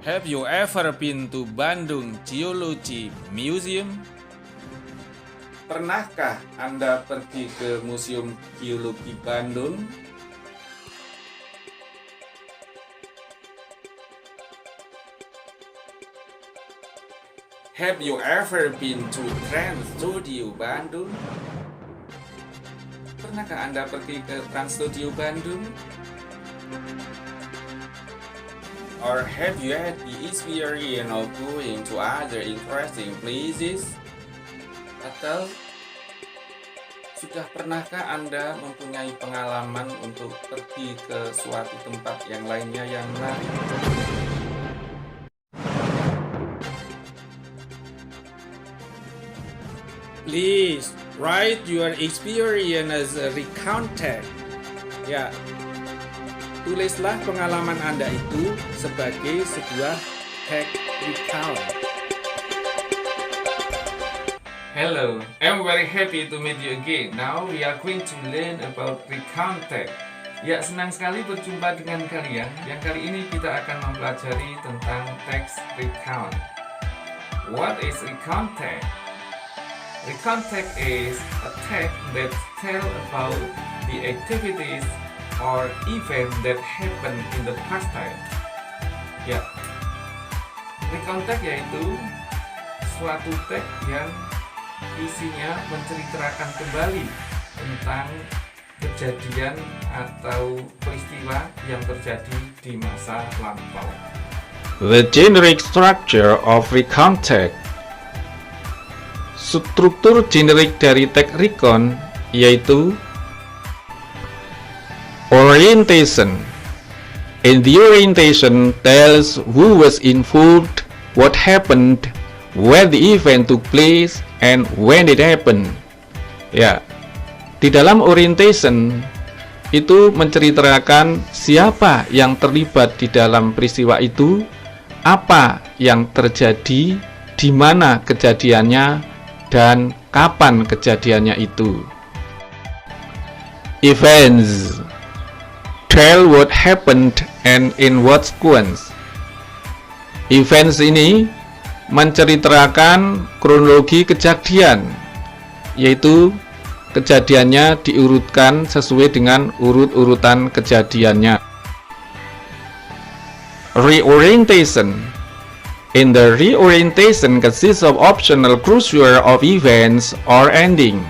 Have you ever been to Bandung Geology Museum? Pernahkah Anda pergi ke Museum Geologi Bandung? Have you ever been to Trans Studio Bandung? Pernahkah Anda pergi ke Trans Studio Bandung? Or have you had the experience of going to other interesting places? Atau sudah pernahkah Anda mempunyai pengalaman untuk pergi ke suatu tempat yang lainnya yang menarik? Please write your experience as a recount tag. Ya, tulislah pengalaman Anda itu sebagai sebuah tag recount. Hello, I'm very happy to meet you again. Now we are going to learn about recount tag. Ya, senang sekali berjumpa dengan kalian. Yang kali ini kita akan mempelajari tentang text recount. What is recount tag? Recount tag is a tag that tell about the activities or event that happened in the past time. Ya, recount tag yaitu suatu tag yang isinya menceritakan kembali tentang kejadian atau peristiwa yang terjadi di masa lampau. The generic structure of recount tag. Struktur generik dari tag recount yaitu orientation. In the orientation tells who was involved, what happened, where the event took place, and when it happened. Ya, di dalam orientation itu menceritakan siapa yang terlibat di dalam peristiwa itu, apa yang terjadi, di mana kejadiannya, dan kapan kejadiannya itu. Events tell what happened and in what sequence. Events ini menceritakan kronologi kejadian, yaitu kejadiannya diurutkan sesuai dengan urut-urutan kejadiannya. Reorientation. In the reorientation consists of optional closure of events or ending.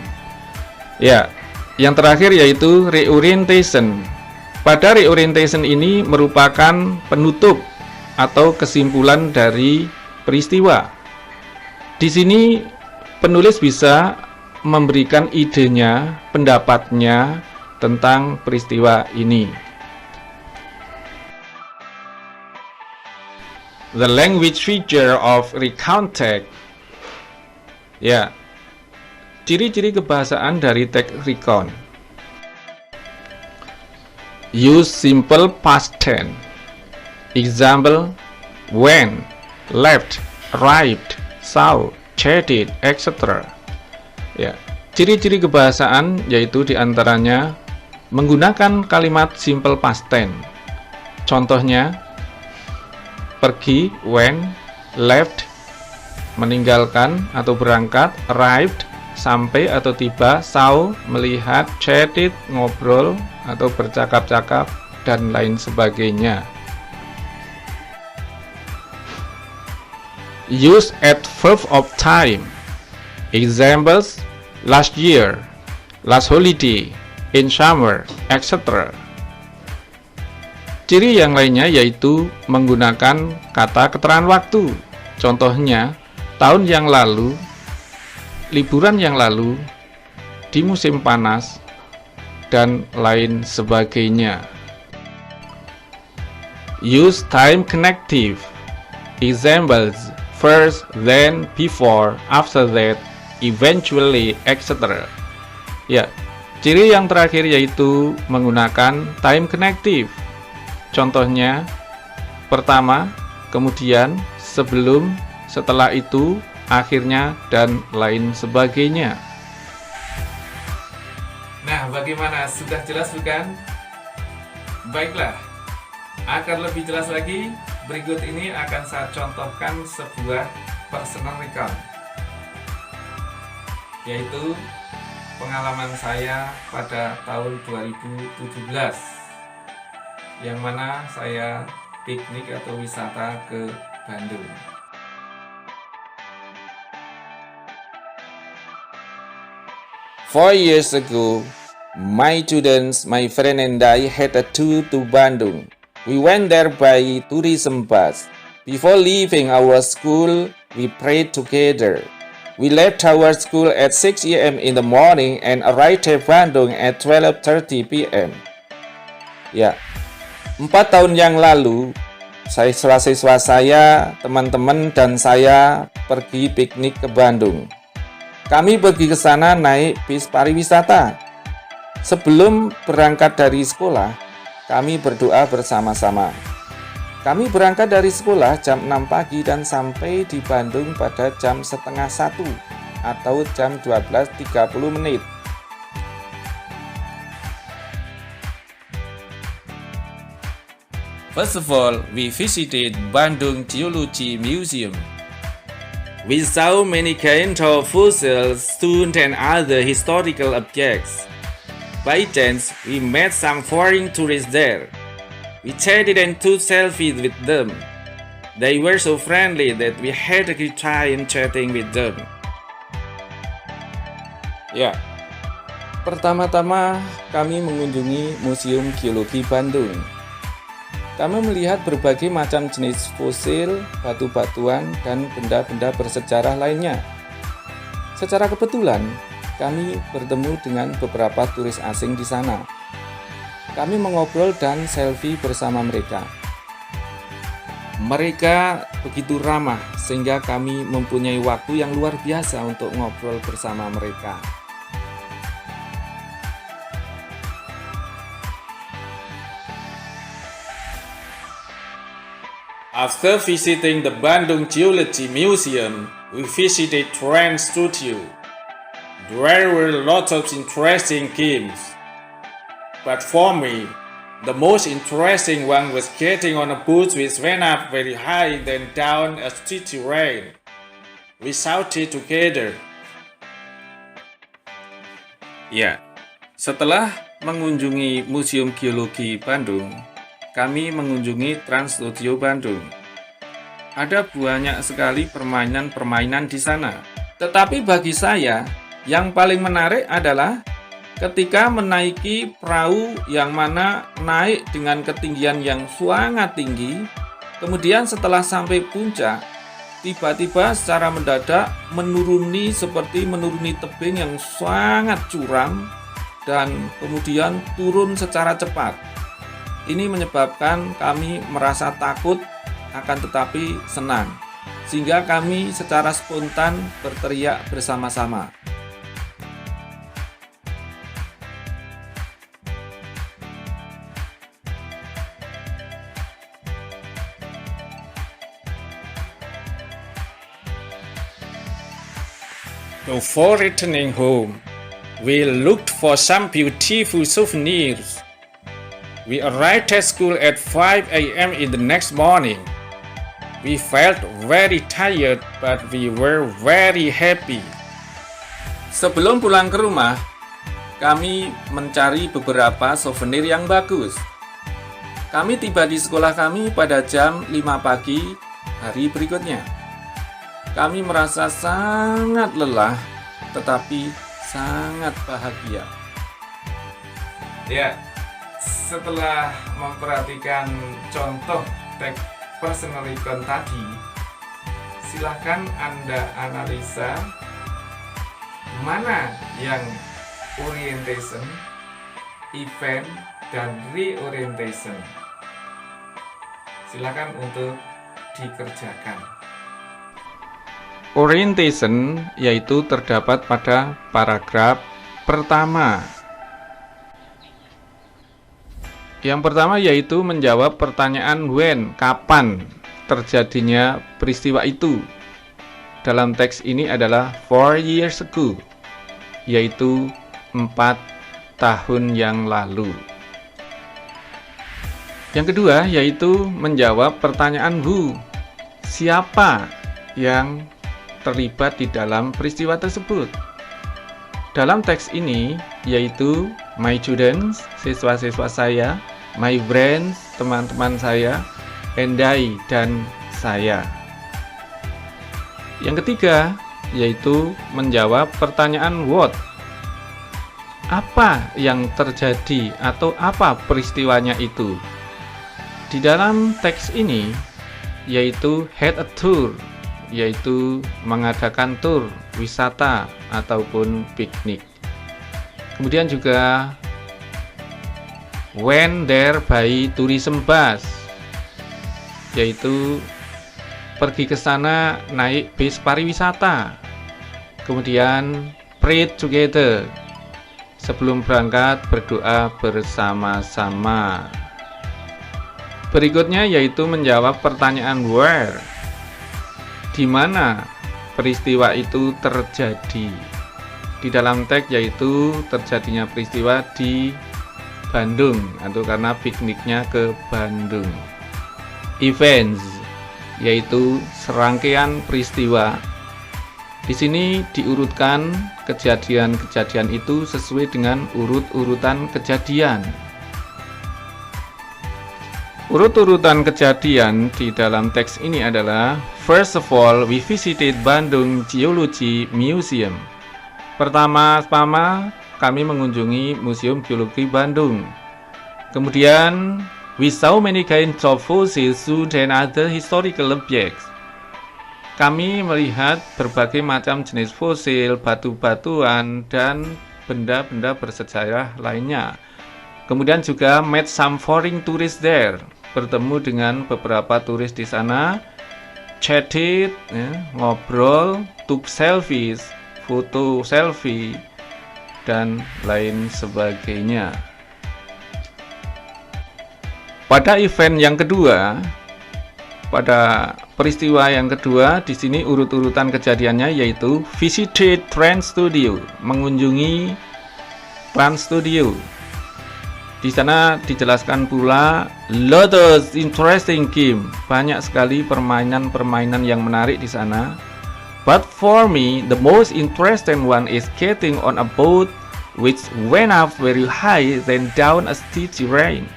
Ya, yang terakhir yaitu reorientation. Pada reorientation ini merupakan penutup atau kesimpulan dari peristiwa. Di sini penulis bisa memberikan idenya, pendapatnya tentang peristiwa ini. The language feature of recount tag. Ya, ciri-ciri kebahasaan dari tag recount. Use simple past tense. Example: when, left, arrived, saw, chatted, etc. Ya, ciri-ciri kebahasaan yaitu diantaranya menggunakan kalimat simple past tense. Contohnya: pergi, went, left, meninggalkan atau berangkat, arrived, sampai atau tiba, saw, melihat, chatted, ngobrol atau bercakap-cakap, dan lain sebagainya. Use adverb of time. Examples: last year, last holiday, in summer, etc. Ciri yang lainnya yaitu menggunakan kata keterangan waktu. Contohnya, tahun yang lalu, liburan yang lalu, di musim panas, dan lain sebagainya. Use time connective. Examples: first, then, before, after that, eventually, etc. Ya, ciri yang terakhir yaitu menggunakan time connective. Contohnya, pertama, kemudian, sebelum, setelah itu, akhirnya, dan lain sebagainya. Nah, bagaimana? Sudah jelas bukan? Baiklah, agar lebih jelas lagi, Berikut ini akan saya contohkan sebuah personal recount, yaitu pengalaman saya pada tahun 2017, yang mana saya piknik atau wisata ke Bandung. Four years ago, my students, my friend and I had a tour to Bandung. We went there by tourism bus. Before leaving our school, we prayed together. We left our school at 6 a.m. in the morning and arrived at Bandung at 12:30 p.m. Ya, 4 tahun yang lalu, siswa-siswa saya, teman-teman, dan saya pergi piknik ke Bandung. Kami pergi ke sana naik bis pariwisata. Sebelum berangkat dari sekolah, kami berdoa bersama-sama. Kami berangkat dari sekolah jam 6 pagi dan sampai di Bandung pada jam setengah 1 atau jam 12.30. First of all, we visited Bandung Geology Museum. We saw many kinds of fossils, stones, and other historical objects. By chance, we met some foreign tourists there. We chatted and took selfies with them. They were so friendly that we had a good time chatting with them. Ya, pertama-tama kami mengunjungi Museum Geologi Bandung. Kami melihat berbagai macam jenis fosil, batu-batuan, dan benda-benda bersejarah lainnya. Secara kebetulan, kami bertemu dengan beberapa turis asing di sana. Kami mengobrol dan selfie bersama mereka. Mereka begitu ramah sehingga kami mempunyai waktu yang luar biasa untuk ngobrol bersama mereka. After visiting the Bandung Geology Museum, we visited Trans Studio. There were lots of interesting games. But for me, the most interesting one was getting on a boat which went up very high then down a steep terrain. We shouted together. Ya, setelah mengunjungi Museum Geologi Bandung, kami mengunjungi Trans Studio Bandung. Ada banyak sekali permainan-permainan di sana. Tetapi bagi saya, yang paling menarik adalah ketika menaiki perahu yang mana naik dengan ketinggian yang sangat tinggi. Kemudian setelah sampai puncak, tiba-tiba secara mendadak seperti menuruni tebing yang sangat curam dan kemudian turun secara cepat. Ini menyebabkan kami merasa takut akan tetapi senang, sehingga kami secara spontan berteriak bersama-sama. Before returning home, we looked for some beautiful souvenirs. We arrived at school at 5 a.m. in the next morning. We felt very tired, but we were very happy. Sebelum pulang ke rumah, kami mencari beberapa souvenir yang bagus. Kami tiba di sekolah kami pada jam 5 pagi hari berikutnya. Kami merasa sangat lelah, tetapi sangat bahagia. Ya, setelah memperhatikan contoh teks personal recount tadi, silahkan Anda analisa mana yang orientation, event, dan reorientation. Silakan untuk dikerjakan. Orientation yaitu terdapat pada paragraf pertama. Yang pertama yaitu menjawab pertanyaan when, kapan terjadinya peristiwa itu. Dalam teks ini adalah 4 years ago, yaitu 4 tahun yang lalu. Yang kedua yaitu menjawab pertanyaan who. Siapa yang terlibat di dalam peristiwa tersebut? Dalam teks ini yaitu my students, siswa-siswa saya, my friends, teman-teman saya, and I, dan saya. Yang ketiga yaitu menjawab pertanyaan what. Apa yang terjadi atau apa peristiwanya itu? Di dalam teks ini yaitu had a tour, yaitu mengadakan tur wisata ataupun piknik. Kemudian juga went there by tourism bus, yaitu pergi ke sana naik bis pariwisata. Kemudian prayed together, sebelum berangkat berdoa bersama-sama. Berikutnya yaitu menjawab pertanyaan where. Di mana peristiwa itu terjadi? Di dalam teks yaitu terjadinya peristiwa di Bandung, atau karena pikniknya ke Bandung. Events yaitu serangkaian peristiwa. Di sini diurutkan kejadian-kejadian itu sesuai dengan urut-urutan kejadian. Urut-urutan kejadian di dalam teks ini adalah first of all, we visited Bandung Geology Museum. Pertama-tama kami mengunjungi Museum Geologi Bandung. Kemudian we saw many kinds of fossils, wood and other historical objects. Kami melihat berbagai macam jenis fosil, batu-batuan, dan benda-benda bersejarah lainnya. Kemudian juga met some foreign tourists there, bertemu dengan beberapa turis di sana, chatted, ngobrol, took selfies, foto selfie, dan lain sebagainya. Pada event yang kedua, pada peristiwa yang kedua, di sini urut-urutan kejadiannya yaitu visited Trans Studio, mengunjungi Trans Studio. Di sana dijelaskan pula lot of interesting game, banyak sekali permainan-permainan yang menarik di sana. But for me, the most interesting one is getting on a boat which went up very high then down a steep terrain.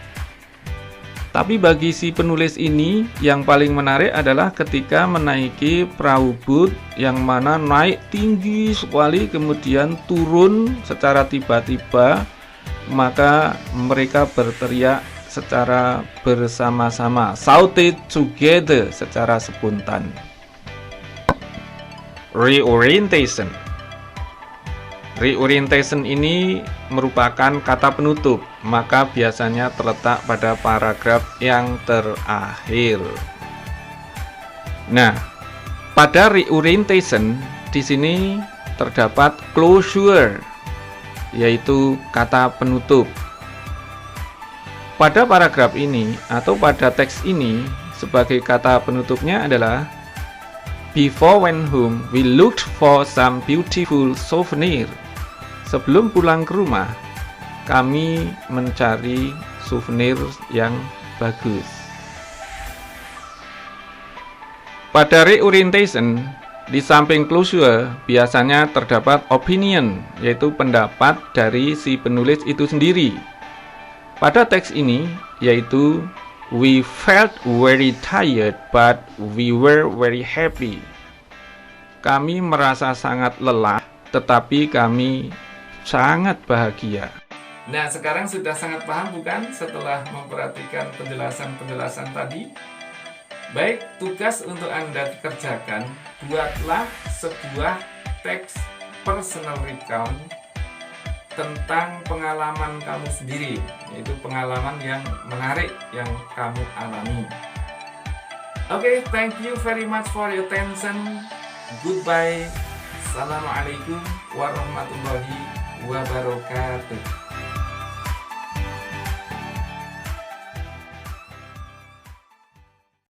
Tapi bagi si penulis ini yang paling menarik adalah ketika menaiki perahu boot yang mana naik tinggi sekali kemudian turun secara tiba-tiba, maka mereka berteriak secara bersama-sama, shouted together secara spontan. Reorientation. Reorientation ini merupakan kata penutup, maka biasanya terletak pada paragraf yang terakhir. Nah, pada reorientation di sini terdapat closure, yaitu kata penutup. Pada paragraf ini atau pada teks ini sebagai kata penutupnya adalah before went home we looked for some beautiful souvenir. Sebelum pulang ke rumah kami mencari souvenir yang bagus. Pada reorientation di samping closure biasanya terdapat opinion, yaitu pendapat dari si penulis itu sendiri. Pada teks ini yaitu we felt very tired but we were very happy. Kami merasa sangat lelah tetapi kami sangat bahagia. Nah, sekarang sudah sangat paham bukan setelah memperhatikan penjelasan-penjelasan tadi? Baik, tugas untuk Anda kerjakan, buatlah sebuah teks personal recount tentang pengalaman kamu sendiri, yaitu pengalaman yang menarik yang kamu alami. Oke, thank you very much for your attention. Goodbye. Assalamualaikum warahmatullahi wabarakatuh.